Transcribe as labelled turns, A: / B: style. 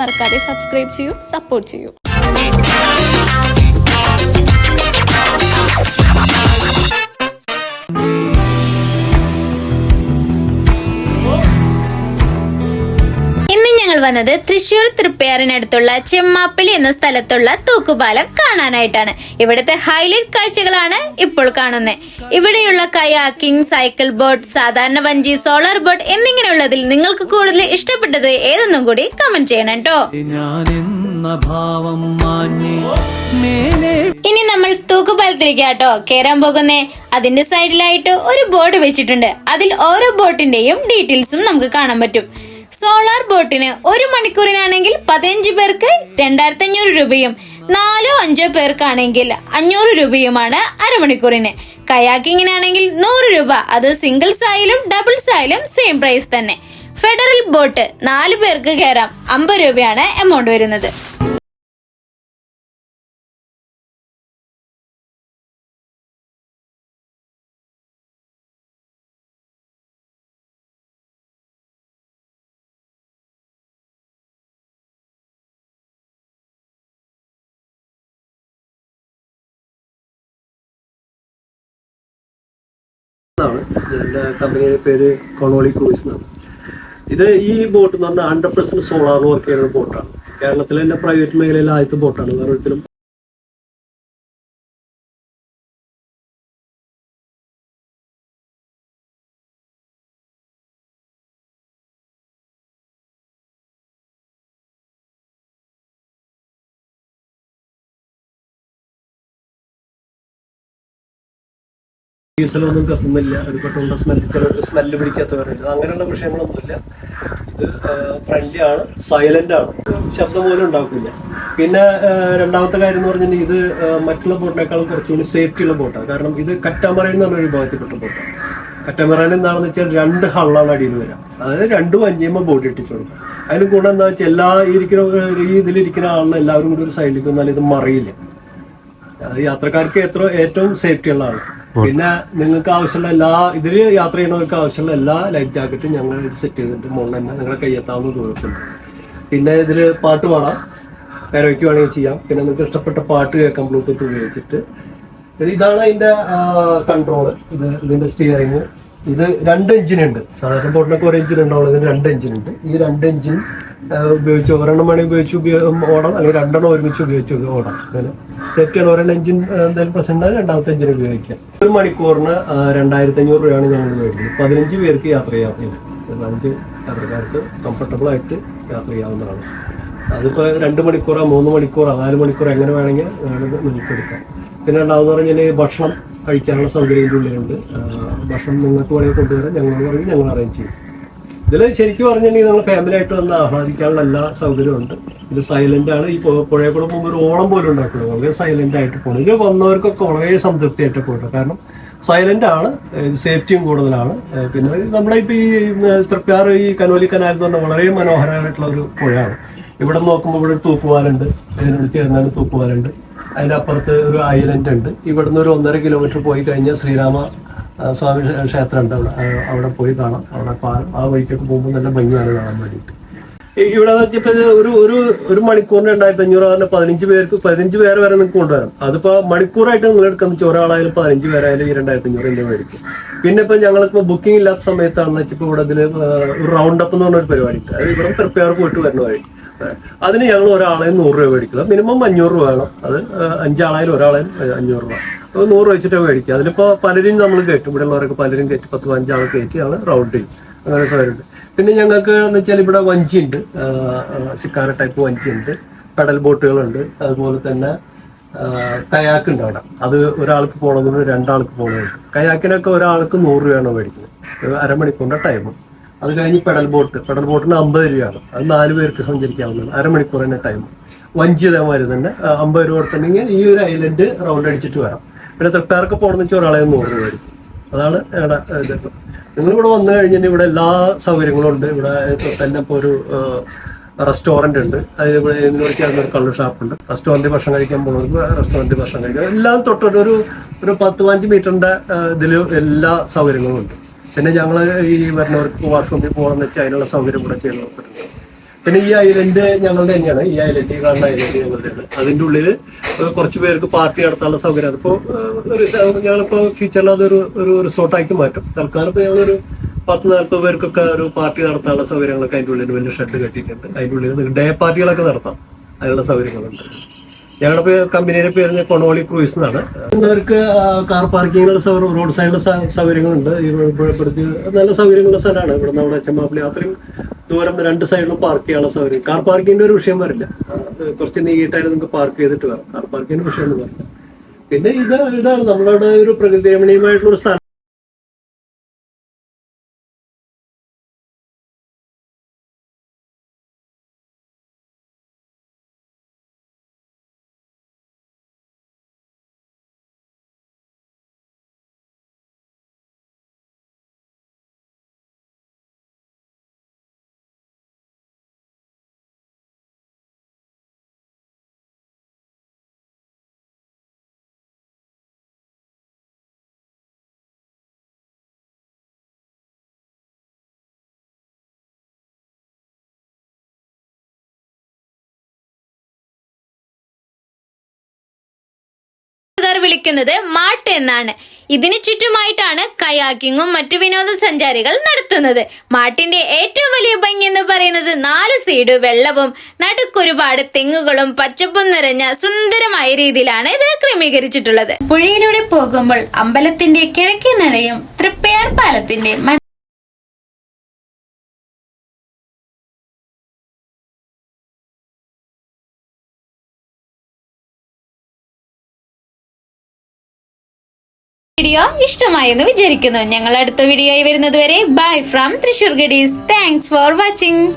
A: മറക്കാതെ സബ്സ്ക്രൈബ് ചെയ്യൂ, സപ്പോർട്ട് ചെയ്യൂ.
B: ഞങ്ങൾ വന്നത് തൃശ്ശൂർ തൃപ്പയാറിനടുത്തുള്ള ചെമ്മാപ്പള്ളി എന്ന സ്ഥലത്തുള്ള തൂക്കുപാലം കാണാനായിട്ടാണ്. ഇവിടുത്തെ ഹൈലൈറ്റ് കാഴ്ചകളാണ് ഇപ്പോൾ കാണുന്നത്. ഇവിടെയുള്ള കയാക്കിംഗ്, സൈക്കിൾ ബോട്ട്, സാധാരണ വഞ്ചി, സോളാർ ബോട്ട് എന്നിങ്ങനെയുള്ളതിൽ നിങ്ങൾക്ക് കൂടുതൽ ഇഷ്ടപ്പെട്ടത് ഏതെന്നും കൂടി കമന്റ് ചെയ്യണം കേട്ടോ. ഇനി നമ്മൾ തൂക്കുപാലത്തിലേക്ക് കേട്ടോ കയറാൻ പോകുന്നേ. അതിന്റെ സൈഡിലായിട്ട് ഒരു ബോർഡ് വെച്ചിട്ടുണ്ട്. അതിൽ ഓരോ ബോട്ടിന്റെയും ഡീറ്റെയിൽസും നമുക്ക് കാണാൻ പറ്റും. സോളാർ ബോട്ടിന് 1 മണിക്കൂറിനാണെങ്കിൽ 15 പേർക്ക് 2500 രൂപയും 4-5 പേർക്കാണെങ്കിൽ 500 രൂപയുമാണ് അരമണിക്കൂറിന്. കയാക്കിങ്ങിനാണെങ്കിൽ 100 രൂപ. അത് സിംഗിൾസ് ആയാലും ഡബിൾസ് ആയാലും സെയിം പ്രൈസ് തന്നെ. ഫെഡറൽ ബോട്ട് 4 പേർക്ക് കയറാം. 50 രൂപയാണ് എമൗണ്ട് വരുന്നത്.
C: എൻ്റെ കമ്പനിയുടെ പേര് കൊളോളി ക്രൂയിസ് എന്നാണ്. ഈ ബോട്ട് എന്ന് പറഞ്ഞാൽ 100% സോളാർ വർക്ക് ചെയ്യുന്ന ബോട്ടാണ്. കേരളത്തിലെ തന്നെ പ്രൈവറ്റ് മേഖലയിലെ ആദ്യത്തെ ബോട്ടാണ്. വേറെ ഒരിക്കലും ഡീസലൊന്നും കത്തുന്നില്ല, ഒരു പെട്രോളിന്റെ സ്മെല്ല് പിടിക്കാത്തവരുണ്ട്. അങ്ങനെയുള്ള വിഷയങ്ങളൊന്നുമില്ല. ഇത് ഫ്രണ്ട്ലി ആണ്, സൈലന്റ് ആണ്, ശബ്ദം പോലും ഉണ്ടാക്കില്ല. പിന്നെ രണ്ടാമത്തെ കാര്യം എന്ന് പറഞ്ഞിട്ടുണ്ടെങ്കിൽ ഇത് മറ്റുള്ള ബോട്ടിനേക്കാളും കുറച്ചുകൂടി സേഫ്റ്റി ഉള്ള ബോട്ടാണ്. കാരണം ഇത് കറ്റാമറൈൻ എന്ന് പറഞ്ഞ വിഭാഗത്തിൽപ്പെട്ട ബോട്ടാണ്. കറ്റാമറൈൻ എന്താണെന്ന് വെച്ചാൽ 2 ഹള്ളാണ് അടിയിൽ വരാം. അതായത് 2 വഞ്ചിയുമ്പോൾ ബോട്ട് ഇട്ടിച്ചു കൊടുക്കാം. അതിന് ഗുണം എന്താ വെച്ചാൽ ഇതിലിരിക്കുന്ന ആളിന് എല്ലാവരും കൂടി ഒരു സൈഡിലേക്ക് വന്നാൽ ഇത് മറിയില്ല. അത് യാത്രക്കാർക്ക് ഏറ്റവും സേഫ്റ്റി ഉള്ളതാണ്. പിന്നെ നിങ്ങൾക്ക് ആവശ്യമുള്ള ഇതിൽ യാത്ര ചെയ്യുന്നവർക്ക് ആവശ്യമുള്ള എല്ലാ ലൈഫ് ജാക്കറ്റും ഞങ്ങൾ സെറ്റ് ചെയ്തിട്ട് മുകളിൽ തന്നെ നിങ്ങളെ കയ്യെത്താവുന്ന ദൂരത്തുണ്ട്. പിന്നെ ഇതിൽ പാട്ട് പാടാം, കരോയ്ക്ക് വേണമെങ്കിൽ ചെയ്യാം. പിന്നെ നിങ്ങൾക്ക് ഇഷ്ടപ്പെട്ട പാട്ട് കേൾക്കാം ബ്ലൂടൂത്ത് ഉപയോഗിച്ചിട്ട്. ഇതാണ് അതിൻ്റെ കൺട്രോള്. ഇതിൻ്റെ സ്റ്റിയറിങ്. ഇത് 2 എഞ്ചിനുണ്ട്. സാധാരണ ബോട്ടിനൊക്കെ 1 എഞ്ചിൻ ഉണ്ടാവുള്ളൂ. ഇതിന് 2 എഞ്ചിനുണ്ട്. ഈ 2 എഞ്ചിൻ ഉപയോഗിച്ച് 1 വേണമെങ്കിൽ ഓടാം, അല്ലെങ്കിൽ 2 ഒരുമിച്ച് ഉപയോഗിച്ച് ഓടാം. അങ്ങനെ സേഫ്റ്റിയാണ്. 1 എഞ്ചിൻ എന്തെങ്കിലും പ്രശ്നം ഉണ്ടായാൽ 2ാമത്തെ എഞ്ചിൻ ഉപയോഗിക്കാം. 1 മണിക്കൂറിന് 2500 രൂപയാണ് ഞങ്ങൾ മേടിക്കുന്നത്. 15 പേർക്ക് യാത്ര ചെയ്യാവുന്നതാണ്. 15 യാത്രക്കാർക്ക് കംഫർട്ടബിൾ ആയിട്ട് യാത്ര ചെയ്യാവുന്നതാണ്. അതിപ്പോൾ 2 മണിക്കൂറോ 3 മണിക്കൂറോ 4 മണിക്കൂറോ എങ്ങനെ വേണമെങ്കിൽ നിങ്ങൾക്ക് എടുക്കാം. പിന്നെ ഉണ്ടാവുന്ന പറഞ്ഞാൽ ഭക്ഷണം കഴിക്കാനുള്ള സൗകര്യം ഉള്ളിലുണ്ട്. ഭക്ഷണം നിങ്ങൾക്ക് വേണമെങ്കിൽ കൊണ്ടുവരാൻ ഞങ്ങൾ പറഞ്ഞ് ഞങ്ങൾ അറേഞ്ച് ചെയ്യും. ഇതിൽ ശരിക്കും പറഞ്ഞിട്ടുണ്ടെങ്കിൽ നമ്മൾ ഫാമിലി ആയിട്ട് വന്ന് ആഹ്ലാദിക്കാനുള്ള എല്ലാ സൗകര്യമുണ്ട്. ഇത് സൈലന്റ് ആണ്. ഈ പുഴയെ കൂടെ പോകുമ്പോൾ ഒരു ഓളം പോലും ഉണ്ടാക്കുന്നത് വളരെ സൈലന്റ് ആയിട്ട് പോകണം. ഇത് വന്നവർക്കൊക്കെ വളരെ സംതൃപ്തിയായിട്ട് പോയിട്ട്. കാരണം സൈലന്റ് ആണ്, സേഫ്റ്റിയും കൂടുതലാണ്. പിന്നെ നമ്മുടെ ഇപ്പോൾ ഈ തൃപ്പയാർ ഈ കനോലി കനാൽ എന്ന് പറഞ്ഞാൽ വളരെ മനോഹരമായിട്ടുള്ള ഒരു പുഴയാണ്. ഇവിടെ നോക്കുമ്പോൾ ഇവിടെ ഒരു തൂക്കുപാലുണ്ട്, ഇതിനോട് ചേർന്നാണ് തൂക്കുപാലുണ്ട്. അതിൻ്റെ അപ്പുറത്ത് ഒരു ഐലൻഡ് ഉണ്ട്. ഇവിടുന്ന് ഒരു 1.5 കിലോമീറ്റർ പോയി കഴിഞ്ഞാൽ ശ്രീരാമ സ്വാമി ക്ഷേത്രം ഉണ്ട്. അവിടെ പോയി കാണാം. അവിടെ ആ വഴിക്കൊക്കെ പോകുമ്പോൾ നല്ല ഭംഗിയാണ് കാണാൻ വേണ്ടിയിട്ട്. ഇവിടെ വെച്ചപ്പോൾ ഒരു മണിക്കൂറിന് 2500 പറഞ്ഞാൽ 15 പേരെ വരെ നിങ്ങൾക്ക് കൊണ്ടുവരാം. അതിപ്പോൾ മണിക്കൂറായിട്ട് നിങ്ങൾ എടുക്കുന്ന ഒരാളായാലും 15 പേരായാലും ഈ 2500 എൻ്റെ മേടിക്കും. പിന്നെ ഇപ്പം ഞങ്ങളിപ്പോൾ ബുക്കിംഗ് ഇല്ലാത്ത സമയത്താണെന്ന് വെച്ചപ്പോൾ ഇവിടെ ഇതിൽ ഒരു റൗണ്ട് അപ്പ് എന്ന് പറഞ്ഞൊരു പരിപാടി ഉണ്ട്. അത് ഇവിടെ തൃപ്പയാർ പോയിട്ട് വരുന്ന വഴി. അതിന് ഞങ്ങൾ ഒരാളെ 100 രൂപ മേടിക്കുക. മിനിമം 500 രൂപ വേണം. അത് 5 ആളായാലും ഒരാളായാലും 500 രൂപ. അത് 100 വെച്ചിട്ട് മേടിക്കുക. അതിലിപ്പോൾ പലരും നമ്മൾ കയറ്റും. ഇവിടെ ഉള്ളവരൊക്കെ പലരും കയറ്റി 10-15 ആൾ കയറ്റി ഞങ്ങൾ റൗണ്ട് ചെയ്യും. അങ്ങനെ സൗകര്യമുണ്ട്. പിന്നെ ഞങ്ങൾക്ക് എന്ന് വെച്ചാൽ ഇവിടെ വഞ്ചിയുണ്ട്, ശിക്കാര ടൈപ്പ് വഞ്ചിയുണ്ട്, പെഡൽ ബോട്ടുകളുണ്ട്. അതുപോലെ തന്നെ കയാക്ക് ഉണ്ട് അവിടെ. അത് ഒരാൾക്ക് പോകണമെന്ന് 2 ആൾക്ക് പോകണമുണ്ട്. കയാക്കിനൊക്കെ ഒരാൾക്ക് 100 രൂപയാണ് മേടിക്കുന്നത്, അരമണിക്കൂറിൻ്റെ ടൈം. അത് കഴിഞ്ഞ് പെഡൽ ബോട്ടിന് 50 രൂപയാണ്. അത് 4 പേർക്ക് സഞ്ചരിക്കാവുന്നതാണ്. അരമണിക്കൂർ തന്നെ ടൈം. വഞ്ചി ഇതേമാതിരി തന്നെ 50 രൂപ കൊടുത്തിട്ടുണ്ടെങ്കിൽ ഈ ഒരു ഐലൻഡ് റൗണ്ട് അടിച്ചിട്ട് വരാം. പിന്നെ തൃപ്പയാർക്ക് പോകണമെന്ന് വെച്ചാൽ ഒരാളെ 100 രൂപ ആയിരിക്കും. അതാണ് ഇവിടെ ഇത്. നിങ്ങളിവിടെ വന്നു കഴിഞ്ഞാൽ ഇവിടെ എല്ലാ സൗകര്യങ്ങളും ഉണ്ട്. ഇവിടെ തന്നെ ഇപ്പോൾ ഒരു റെസ്റ്റോറൻറ്റ് ഉണ്ട്. അതിവിടെ ഇതിനോട് ചേർന്നൊരു കള്ള് ഷാപ്പുണ്ട്. റെസ്റ്റോറൻറ്റ് ഭക്ഷണം കഴിക്കാൻ പോകുന്നത് റെസ്റ്റോറൻറ്റ് ഭക്ഷണം കഴിക്കാം. എല്ലാം തൊട്ടൊരു 10-15 മീറ്ററിൻ്റെ ഇതിൽ എല്ലാ സൗകര്യങ്ങളും ഉണ്ട്. പിന്നെ ഞങ്ങൾ ഈ വരുന്നവർക്ക് വാഷ്റൂമിൽ പോകണമെന്ന് വെച്ചാൽ അതിനുള്ള സൗകര്യം കൂടെ ചെയ്ത് കൊടുത്തിട്ടുണ്ട്. പിന്നെ ഈ ഐലൻഡ് ഞങ്ങളുടെ തന്നെയാണ്. ഈ ഐലൻഡ്, ഈ കാണുന്ന ഐലൻഡ് ഞങ്ങളുടെയാണ്. അതിൻ്റെ ഉള്ളിൽ കുറച്ച് പേർക്ക് പാർട്ടി നടത്താനുള്ള സൗകര്യമാണ്. ഇപ്പോൾ ഞങ്ങളിപ്പോൾ ഫ്യൂച്ചറിൽ അതൊരു റിസോർട്ടാക്കി മാറ്റും. തൽക്കാലം ഇപ്പോൾ ഞങ്ങളൊരു 10-40 പേർക്കൊക്കെ ഒരു പാർട്ടി നടത്താനുള്ള സൗകര്യങ്ങളൊക്കെ അതിൻ്റെ ഉള്ളിൽ വലിയ ഷെഡ് കെട്ടിയിട്ടുണ്ട്. അതിൻ്റെ ഉള്ളിൽ ഡേ പാർട്ടികളൊക്കെ നടത്താം, അതിനുള്ള സൗകര്യങ്ങളുണ്ട്. ഞങ്ങളുടെ കമ്പനിയുടെ പേര് കൊണോളി ക്രൂയിസ് എന്നാണ്. അവർക്ക് കാർ പാർക്കിങ്ങിനുള്ള റോഡ് സൈഡിലുള്ള സൗകര്യങ്ങളുണ്ട്. ഇവിടുത്തെ നല്ല സൗകര്യങ്ങളുള്ള സ്ഥലമാണ്. ഇവിടെ നമ്മുടെ ചെമ്മാപ്പള്ളി അത്രയും ദൂരം 2 സൈഡിലും പാർക്ക് ചെയ്യാനുള്ള സൗകര്യം. കാർ പാർക്കിങ്ങിന്റെ ഒരു വിഷയം വരില്ല. കുറച്ച് നീട്ടായിട്ട് നിങ്ങൾക്ക് പാർക്ക് ചെയ്തിട്ട് വരാം. കാർ പാർക്കിങ്ങിന്റെ വിഷയമൊന്നും വരില്ല. പിന്നെ ഇതാണ് നമ്മളുടെ ഒരു പ്രകൃതി രമണീയമായിട്ടുള്ള ഒരു സ്ഥലം.
B: വിളിക്കുന്നത് മാട്ട് എന്നാണ്. ഇതിന് ചുറ്റുമായിട്ടാണ് കയാക്കിങ്ങും മറ്റു വിനോദസഞ്ചാരികൾ നടത്തുന്നത്. മാട്ടിന്റെ ഏറ്റവും വലിയ ഭംഗി എന്ന് പറയുന്നത് 4 സൈഡ് വെള്ളവും നടുക്കൊരുപാട് തെങ്ങുകളും പച്ചപ്പും നിറഞ്ഞ സുന്ദരമായ രീതിയിലാണ് ഇത് ക്രമീകരിച്ചിട്ടുള്ളത്. പുഴയിലൂടെ പോകുമ്പോൾ അമ്പലത്തിന്റെ കിഴക്കേ നടയും തൃപ്പയാർ പാലത്തിന്റെ വീഡിയോ ഇഷ്ടമായെന്ന് വിചാരിക്കുന്നു. ഞങ്ങൾ അടുത്ത വീഡിയോയിൽ വരുന്നത് വരെ ബൈ ഫ്രം തൃശൂർ ഗഡീസ്. Thanks for watching.